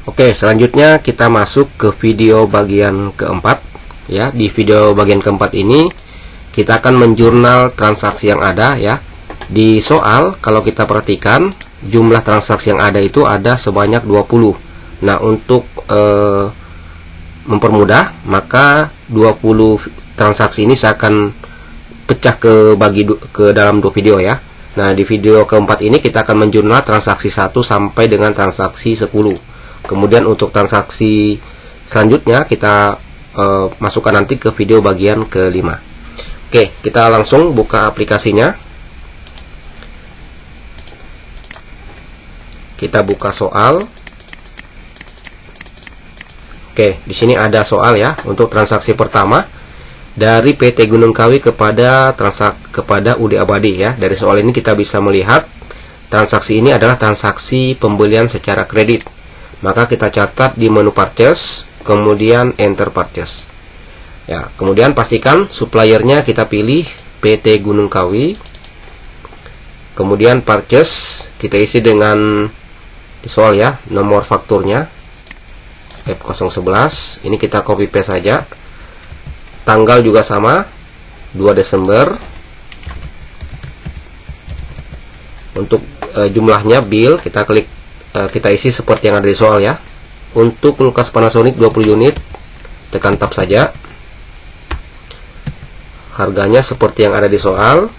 Oke, selanjutnya kita masuk ke video bagian keempat ya. Di video bagian keempat ini kita akan menjurnal transaksi yang ada ya. Di soal kalau kita perhatikan jumlah transaksi yang ada itu ada sebanyak 20. Nah, untuk mempermudah maka 20 transaksi ini saya akan pecah ke dalam dua video ya. Nah, di video keempat ini kita akan menjurnal transaksi 1 sampai dengan transaksi 10. Kemudian untuk transaksi selanjutnya kita masukkan nanti ke video bagian kelima. Oke, kita langsung buka aplikasinya. Kita buka soal. Oke, di sini ada soal ya untuk transaksi pertama dari PT Gunung Kawi kepada UD Abadi ya. Dari soal ini kita bisa melihat transaksi ini adalah transaksi pembelian secara kredit. Maka kita catat di menu purchase, kemudian enter purchase. Ya, kemudian pastikan suppliernya kita pilih PT Gunung Kawi. Kemudian purchase kita isi dengan di soal ya, nomor fakturnya F011. Ini kita copy paste saja. Tanggal juga sama, 2 Desember. Untuk jumlahnya bill kita klik, kita isi seperti yang ada di soal ya. Untuk kulkas Panasonic 20 unit tekan tab saja. Harganya seperti yang ada di soal.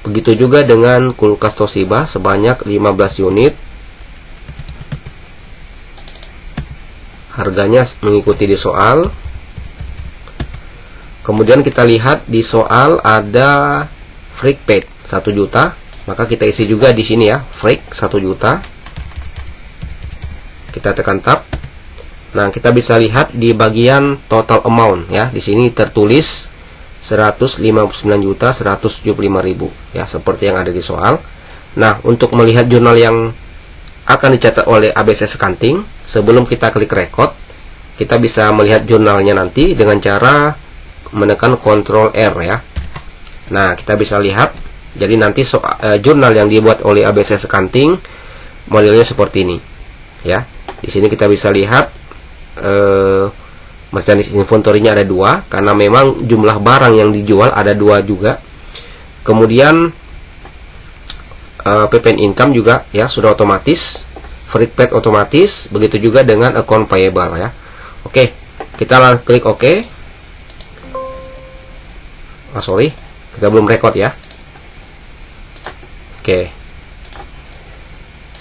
Begitu juga dengan kulkas Toshiba sebanyak 15 unit. Harganya mengikuti di soal. Kemudian kita lihat di soal ada freak paid 1 juta. Maka kita isi juga di sini ya, freak 1 juta. Kita tekan tab. Nah, kita bisa lihat di bagian total amount ya. Di sini tertulis 159.175.000 ya, seperti yang ada di soal. Nah, untuk melihat jurnal yang akan dicatat oleh ABC Accounting, sebelum kita klik record, kita bisa melihat jurnalnya nanti dengan cara menekan Ctrl R ya. Nah, kita bisa lihat. Jadi nanti jurnal yang dibuat oleh ABC Accounting modelnya seperti ini ya. Di sini kita bisa lihat merchandise inventory-nya ada 2 karena memang jumlah barang yang dijual ada 2 juga. Kemudian PPN income juga ya sudah otomatis, free paid otomatis, begitu juga dengan account payable ya. Oke, kita klik OK. Sorry, kita belum record ya. Oke.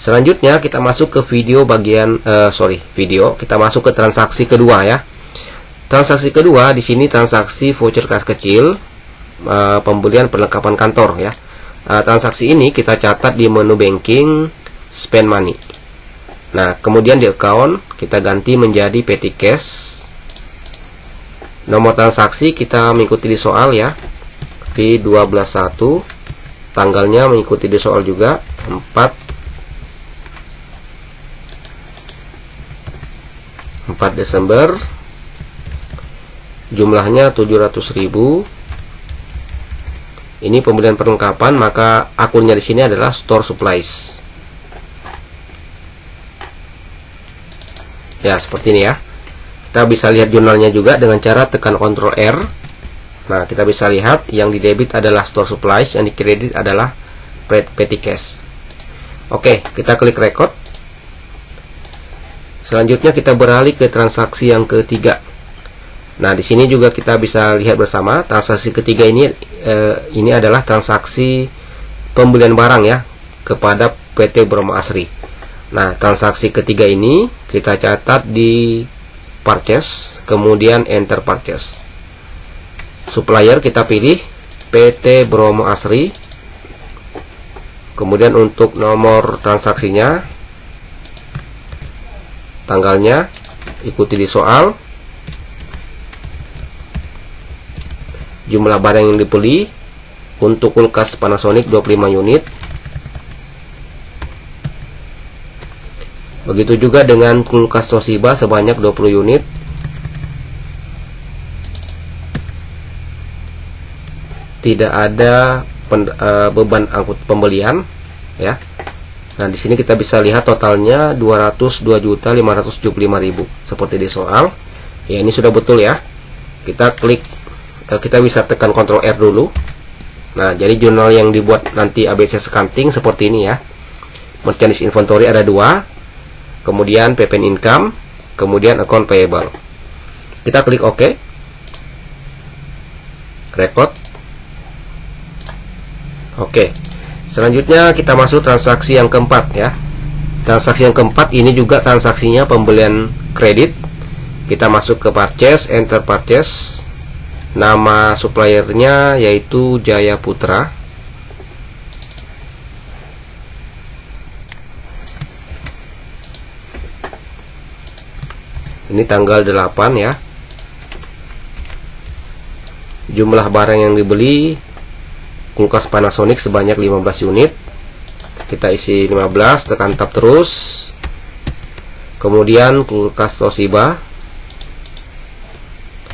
Selanjutnya kita masuk ke video bagian kita masuk ke transaksi kedua ya. Transaksi kedua di sini transaksi voucher kas kecil, pembelian perlengkapan kantor ya. Transaksi ini kita catat di menu banking spend money. Nah, kemudian di account kita ganti menjadi petty cash. Nomor transaksi kita mengikuti di soal ya. V121. Tanggalnya mengikuti di soal juga 4 Desember. Jumlahnya 700.000. Ini pembelian perlengkapan, maka akunnya di sini adalah store supplies. Ya, seperti ini ya. Kita bisa lihat jurnalnya juga dengan cara tekan Ctrl R. Nah, kita bisa lihat yang di debit adalah store supplies, yang di kredit adalah petty cash. Oke, kita klik record. Selanjutnya kita beralih ke transaksi yang ketiga. Nah, di sini juga kita bisa lihat bersama transaksi ketiga ini adalah transaksi pembelian barang ya kepada PT Bromo Asri. Nah, transaksi ketiga ini kita catat di purchase, kemudian enter purchase. Supplier kita pilih PT Bromo Asri. Kemudian untuk nomor transaksinya, tanggalnya ikuti di soal. Jumlah barang yang dibeli untuk kulkas Panasonic 25 unit. Begitu juga dengan kulkas Toshiba sebanyak 20 unit. Tidak ada beban angkut pembelian ya. Nah, di sini kita bisa lihat totalnya 202.575.000 seperti di soal. Ya, ini sudah betul ya. Kita klik, kita bisa tekan Ctrl R dulu. Nah, jadi jurnal yang dibuat nanti ABC Accounting seperti ini ya. Merchandise Inventory ada 2, kemudian PPN Income, kemudian Account Payable. Kita klik OK, record. Oke. Selanjutnya kita masuk transaksi yang keempat ya. Transaksi yang keempat ini juga transaksinya pembelian kredit. Kita masuk ke purchase, enter purchase. Nama suppliernya yaitu Jaya Putra. Ini tanggal 8 ya. Jumlah barang yang dibeli, kulkas Panasonic sebanyak 15 unit. Kita isi 15, tekan tab terus. Kemudian kulkas Toshiba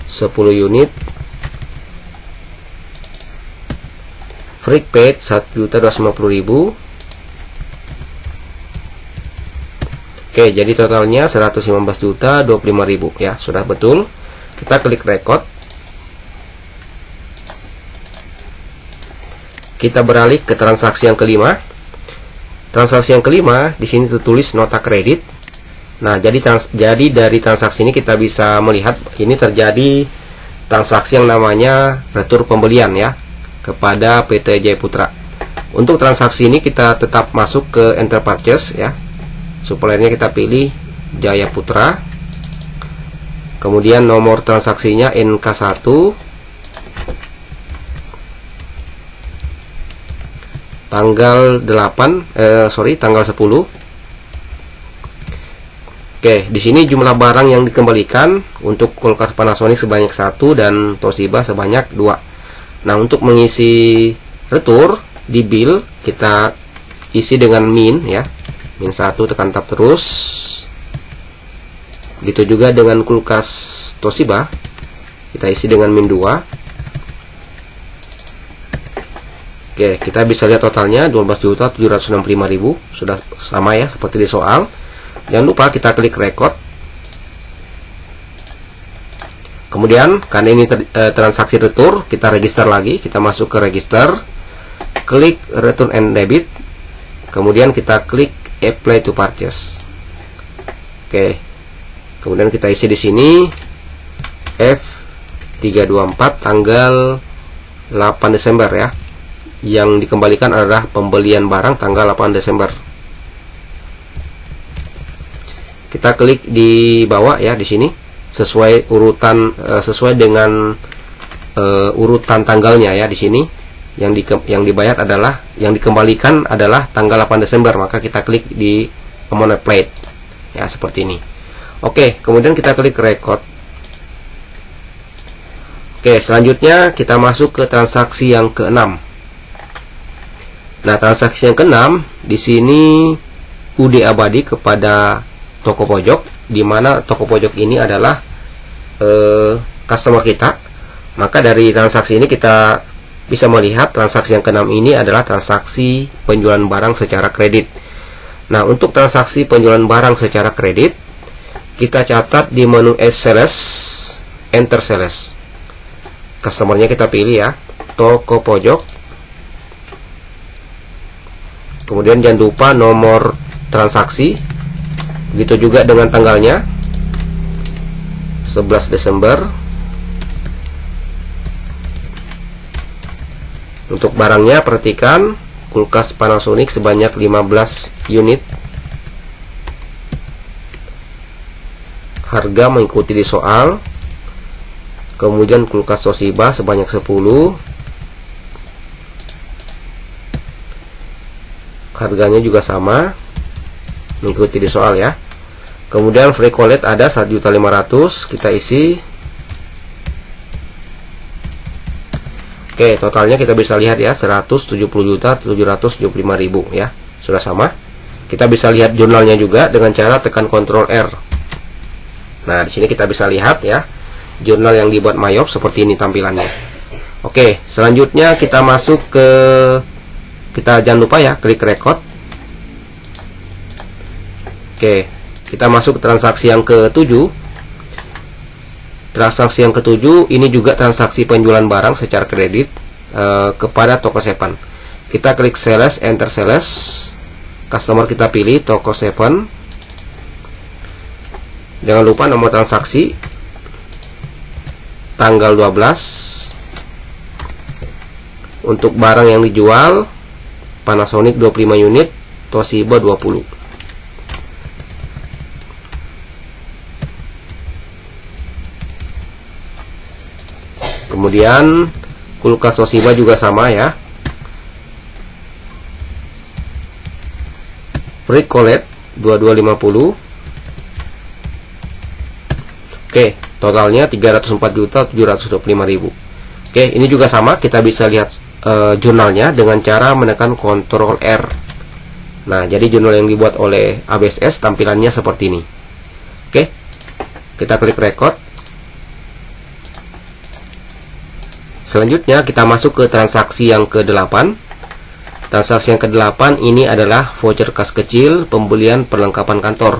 10 unit. Freak paid 1.250.000. Oke, jadi totalnya 115.025.000 ya, sudah betul. Kita klik record. Kita beralih ke transaksi yang kelima. Transaksi yang kelima di sini tertulis nota kredit. Nah, jadi dari transaksi ini kita bisa melihat ini terjadi transaksi yang namanya retur pembelian ya kepada PT Jaya Putra. Untuk transaksi ini kita tetap masuk ke enter purchase ya. Suppliernya kita pilih Jaya Putra. Kemudian nomor transaksinya NK1. Tanggal 10. Oke, di sini jumlah barang yang dikembalikan untuk kulkas Panasonic sebanyak 1 dan Toshiba sebanyak 2. Nah, untuk mengisi retur di bill kita isi dengan min ya. Min 1, tekan tab terus. Begitu juga dengan kulkas Toshiba. Kita isi dengan min 2. Oke, kita bisa lihat totalnya 12.765.000. Sudah sama ya seperti di soal. Jangan lupa kita klik record. Kemudian karena ini transaksi retur, kita register lagi. Kita masuk ke register, klik return and debit. Kemudian kita klik apply to purchase. Oke. Kemudian kita isi di sini F324 tanggal 8 Desember ya. Yang dikembalikan adalah pembelian barang tanggal 8 Desember. Kita klik di bawah ya di sini sesuai urutan sesuai dengan urutan tanggalnya ya di sini. Yang dibayar adalah yang dikembalikan adalah tanggal 8 Desember, maka kita klik di amount applied ya seperti ini. Oke, kemudian kita klik record. Oke, selanjutnya kita masuk ke transaksi yang ke-6. Nah, transaksi yang ke-6 di sini UD abadi kepada toko pojok, di mana toko pojok ini adalah customer kita. Maka dari transaksi ini kita bisa melihat transaksi yang ke-6 ini adalah transaksi penjualan barang secara kredit. Nah, untuk transaksi penjualan barang secara kredit, kita catat di menu As Sales, Enter Sales. Customernya kita pilih ya, toko pojok. Kemudian jangan lupa nomor transaksi. Begitu juga dengan tanggalnya 11 Desember. Untuk barangnya perhatikan kulkas Panasonic sebanyak 15 unit. Harga mengikuti di soal. Kemudian kulkas Toshiba sebanyak 10. Harganya juga sama mengikuti di soal ya. Kemudian free collect ada 1.500.000, kita isi. Oke, totalnya kita bisa lihat ya 170.775.000 ya. Sudah sama. Kita bisa lihat jurnalnya juga dengan cara tekan Ctrl R. Nah, di sini kita bisa lihat ya jurnal yang dibuat Mayop seperti ini tampilannya. Oke, selanjutnya kita masuk ke, kita jangan lupa ya klik record. Oke, kita masuk ke transaksi yang ke-7. Transaksi yang ke-7 ini juga transaksi penjualan barang secara kredit kepada toko Seven. Kita klik sales, enter sales. Customer kita pilih toko Seven. Jangan lupa nomor transaksi, tanggal 12. Untuk barang yang dijual Panasonic 25 unit, Toshiba 20. Kemudian kulkas Toshiba juga sama ya. Free Colette 2250. Oke, totalnya 304.725.000. Oke, ini juga sama, kita bisa lihat jurnalnya dengan cara menekan Ctrl R. Nah, jadi jurnal yang dibuat oleh ABSS tampilannya seperti ini. Oke, kita klik record. Selanjutnya kita masuk ke transaksi yang ke-8. Transaksi yang ke-8 ini adalah voucher kas kecil pembelian perlengkapan kantor.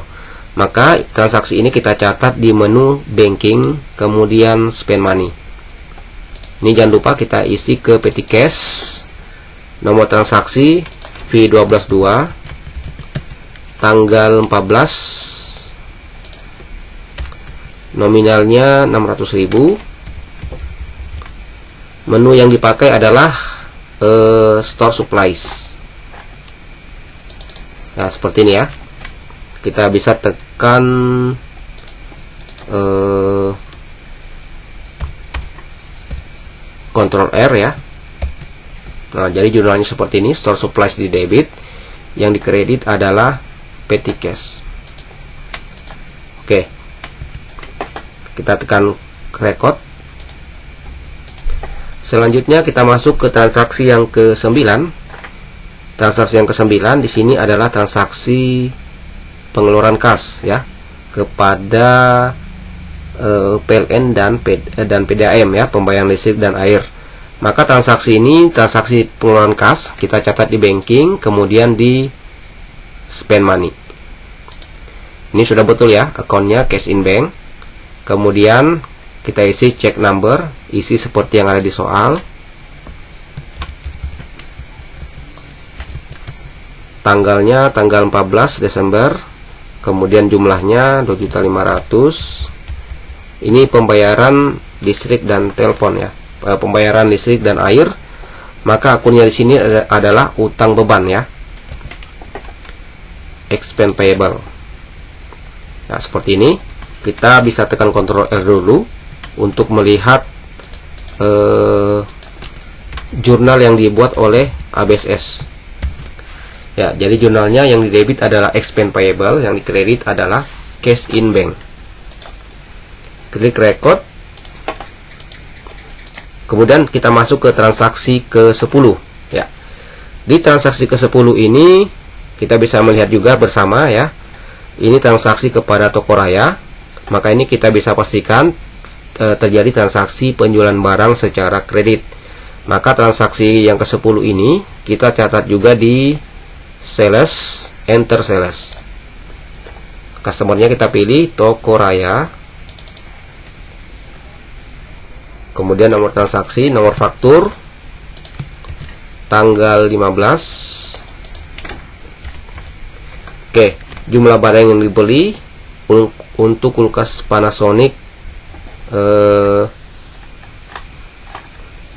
Maka transaksi ini kita catat di menu banking, kemudian spend money. Ini jangan lupa kita isi ke petty cash. Nomor transaksi V122, tanggal 14, nominalnya 600.000. Menu yang dipakai adalah store supplies. Nah, seperti ini ya. Kita bisa tekan Ctrl R ya. Nah, jadi jurnalnya seperti ini, store supplies di debit, yang di kredit adalah petty cash. Oke, kita tekan record. Selanjutnya kita masuk ke transaksi yang ke-9. Transaksi yang ke-9 di sini adalah transaksi pengeluaran kas ya kepada PLN dan PDAM ya, pembayaran listrik dan air. Maka transaksi ini transaksi pengeluaran kas kita catat di banking, kemudian di spend money. Ini sudah betul ya, akunnya cash in bank. Kemudian kita isi check number, isi seperti yang ada di soal. Tanggalnya tanggal 14 Desember. Kemudian jumlahnya 2.500.000. Ini pembayaran listrik dan telepon ya, pembayaran listrik dan air. Maka akunnya di sini adalah utang beban ya, expense payable. Nah, seperti ini. Kita bisa tekan Ctrl R dulu untuk melihat jurnal yang dibuat oleh ABSS. Ya, jadi jurnalnya yang di debit adalah expense payable, yang di kredit adalah cash in bank. Klik record. Kemudian kita masuk ke transaksi ke-10 ya. Di transaksi ke-10 ini kita bisa melihat juga bersama ya. Ini transaksi kepada toko raya. Maka ini kita bisa pastikan terjadi transaksi penjualan barang secara kredit. Maka transaksi yang ke-10 ini kita catat juga di sales, enter sales. Customernya kita pilih toko raya. Kemudian nomor transaksi, nomor faktur, tanggal 15. Oke, jumlah barang yang dibeli untuk kulkas Panasonic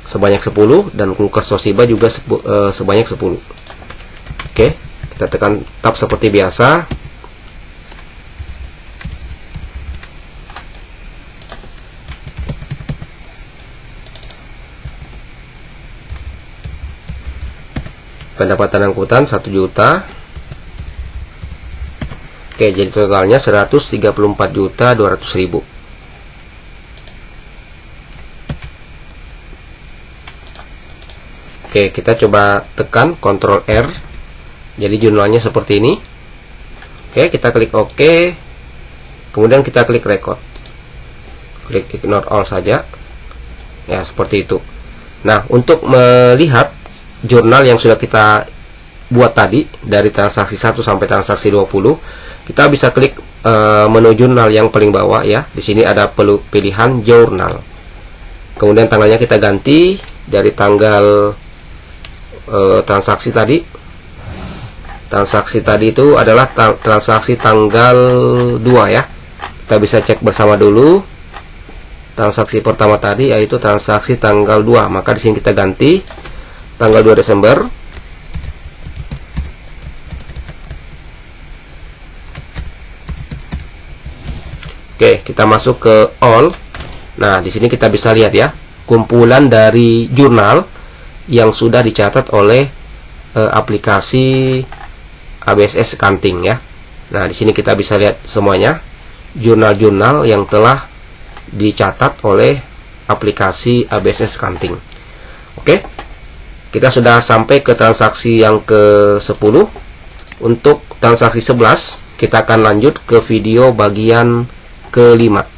sebanyak 10 dan kulkas Toshiba juga sebanyak 10. Oke, kita tekan tab seperti biasa. Pendapatan angkutan 1 juta. Oke, jadi totalnya 134.200.000. Oke, kita coba tekan Ctrl R. Jadi jurnalnya seperti ini. Oke, kita klik OK. Kemudian kita klik record. Klik ignore all saja. Ya, seperti itu. Nah, untuk melihat jurnal yang sudah kita buat tadi dari transaksi 1 sampai transaksi 20, Kita bisa klik menu jurnal yang paling bawah ya. Di sini ada pilihan jurnal. Kemudian tanggalnya kita ganti dari tanggal transaksi tadi. Transaksi tadi itu adalah transaksi tanggal 2 ya. Kita bisa cek bersama dulu. Transaksi pertama tadi yaitu transaksi tanggal 2. Maka di sini kita ganti tanggal 2 Desember. Oke, kita masuk ke all. Nah, di sini kita bisa lihat ya, kumpulan dari jurnal yang sudah dicatat oleh aplikasi ABSS Accounting ya. Nah, di sini kita bisa lihat semuanya jurnal-jurnal yang telah dicatat oleh aplikasi ABSS Accounting. Oke. Kita sudah sampai ke transaksi yang ke-10. Untuk transaksi 11, kita akan lanjut ke video bagian ke-5.